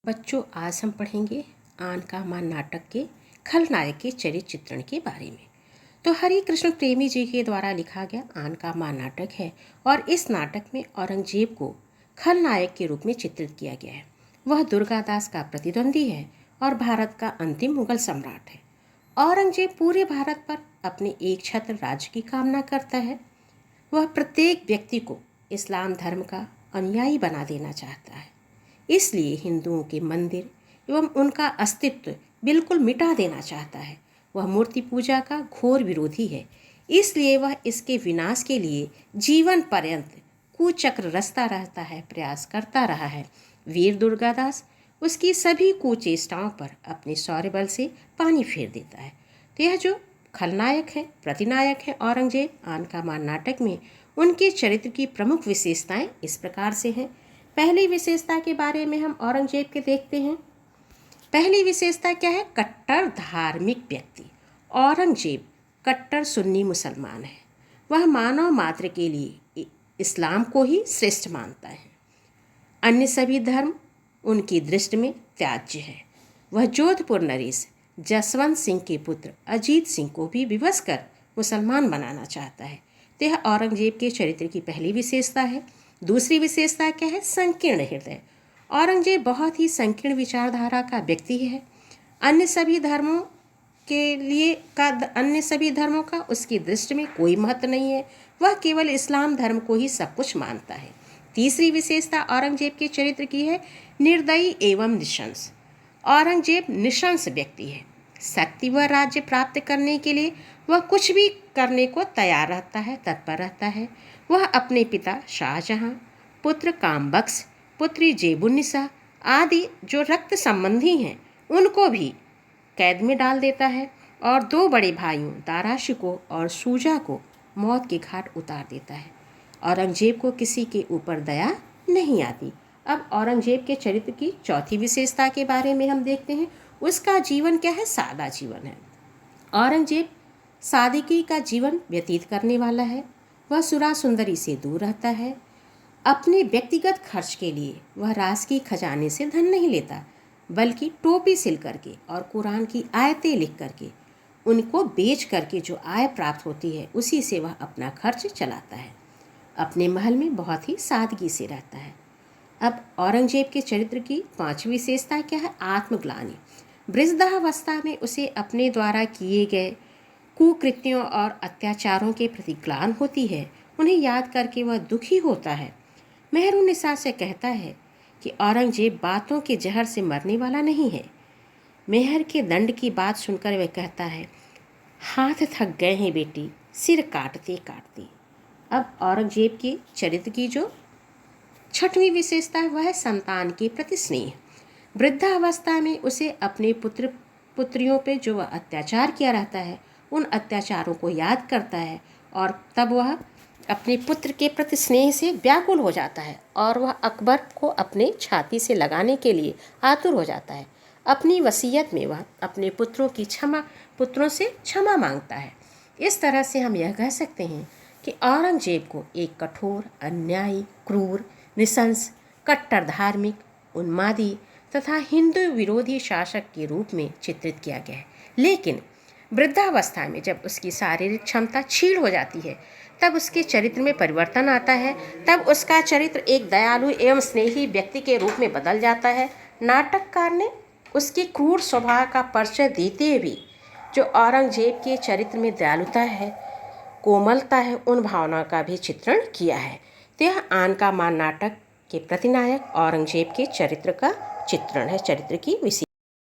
बच्चों, आज हम पढ़ेंगे आन का मान नाटक के खलनायक के चरित्र चित्रण के बारे में। तो हरि कृष्ण प्रेमी जी के द्वारा लिखा गया आन का मान नाटक है और इस नाटक में औरंगजेब को खलनायक के रूप में चित्रित किया गया है। वह दुर्गादास का प्रतिद्वंदी है और भारत का अंतिम मुगल सम्राट है। औरंगजेब पूरे भारत पर अपने एक छत्र राज्य की कामना करता है। वह प्रत्येक व्यक्ति को इस्लाम धर्म का अनुयायी बना देना चाहता है, इसलिए हिंदुओं के मंदिर एवं उनका अस्तित्व बिल्कुल मिटा देना चाहता है। वह मूर्ति पूजा का घोर विरोधी है, इसलिए वह इसके विनाश के लिए जीवन पर्यंत कुचक्र रचता रहता है, प्रयास करता रहा है। वीर दुर्गादास उसकी सभी कुचेष्टाओं पर अपने शौर्य बल से पानी फेर देता है। तो यह जो खलनायक है, प्रतिनायक है औरंगजेब, आन का मान नाटक में उनके चरित्र की प्रमुख विशेषताएं इस प्रकार से हैं। पहली विशेषता के बारे में हम औरंगजेब के देखते हैं। पहली विशेषता क्या है? कट्टर धार्मिक व्यक्ति। औरंगजेब कट्टर सुन्नी मुसलमान है। वह मानव मात्र के लिए इस्लाम को ही श्रेष्ठ मानता है। अन्य सभी धर्म उनकी दृष्टि में त्याज्य है। वह जोधपुर नरेश जसवंत सिंह के पुत्र अजीत सिंह को भी विवश कर मुसलमान बनाना चाहता है। तो यह औरंगजेब के चरित्र की पहली विशेषता है। दूसरी विशेषता क्या है? संकीर्ण हृदय। औरंगजेब बहुत ही संकीर्ण विचारधारा का व्यक्ति है। अन्य सभी धर्मों का उसकी दृष्टि में कोई महत्व नहीं है। वह केवल इस्लाम धर्म को ही सब कुछ मानता है। तीसरी विशेषता औरंगजेब के चरित्र की है निर्दयी एवं निशंस। औरंगजेब निशंस व्यक्ति है। शक्ति व राज्य प्राप्त करने के लिए वह कुछ भी करने को तैयार रहता है, तत्पर रहता है। वह अपने पिता शाहजहां, पुत्र कामबख्श, पुत्री जेबुन्निसा आदि जो रक्त संबंधी हैं उनको भी कैद में डाल देता है और दो बड़े भाइयों दारा शिकोह और शुजा को मौत के घाट उतार देता है। औरंगजेब को किसी के ऊपर दया नहीं आती। अब औरंगजेब के चरित्र की चौथी विशेषता के बारे में हम देखते हैं। उसका जीवन क्या है? सादा जीवन है। औरंगजेब सादगी का जीवन व्यतीत करने वाला है। वह सुरा सुंदरी से दूर रहता है। अपने व्यक्तिगत खर्च के लिए वह राजकीय खजाने से धन नहीं लेता, बल्कि टोपी सिल करके और कुरान की आयतें लिख करके उनको बेच करके जो आय प्राप्त होती है उसी से वह अपना खर्च चलाता है। अपने महल में बहुत ही सादगी से रहता है। अब औरंगजेब के चरित्र की पांचवी विशेषता क्या है? आत्मग्लानि। वृद्धावस्था में उसे अपने द्वारा किए गए कुकृत्यों और अत्याचारों के प्रति ग्लानि होती है। उन्हें याद करके वह दुखी होता है। मेहरुन्निसा से कहता है कि औरंगजेब बातों के जहर से मरने वाला नहीं है। मेहर के दंड की बात सुनकर वह कहता है, हाथ थक गए हैं बेटी, सिर काटते काटते। अब औरंगजेब के चरित्र की जो छठवीं विशेषता है वह है संतान के प्रति स्नेह। वृद्धावस्था में उसे अपने पुत्र पुत्रियों पे जो वह अत्याचार किया रहता है उन अत्याचारों को याद करता है और तब वह अपने पुत्र के प्रति स्नेह से व्याकुल हो जाता है और वह अकबर को अपने छाती से लगाने के लिए आतुर हो जाता है। अपनी वसीयत में वह अपने पुत्रों से क्षमा मांगता है। इस तरह से हम यह कह सकते हैं कि औरंगजेब को एक कठोर, अन्यायी, क्रूर, निशंस, कट्टर धार्मिक, उन्मादी तथा हिंदू विरोधी शासक के रूप में चित्रित किया गया है। लेकिन वृद्धावस्था में जब उसकी शारीरिक क्षमता क्षीण हो जाती है तब उसके चरित्र में परिवर्तन आता है। तब उसका चरित्र एक दयालु एवं स्नेही व्यक्ति के रूप में बदल जाता है। नाटककार ने उसके क्रूर स्वभाव का परिचय देते हुए जो औरंगजेब के चरित्र में दयालुता है, कोमलता है, उन भावनाओं का भी चित्रण किया है। तो यह आन का मान नाटक के प्रतिनायक औरंगजेब के चरित्र का चित्रण है, चरित्र की विशेषता।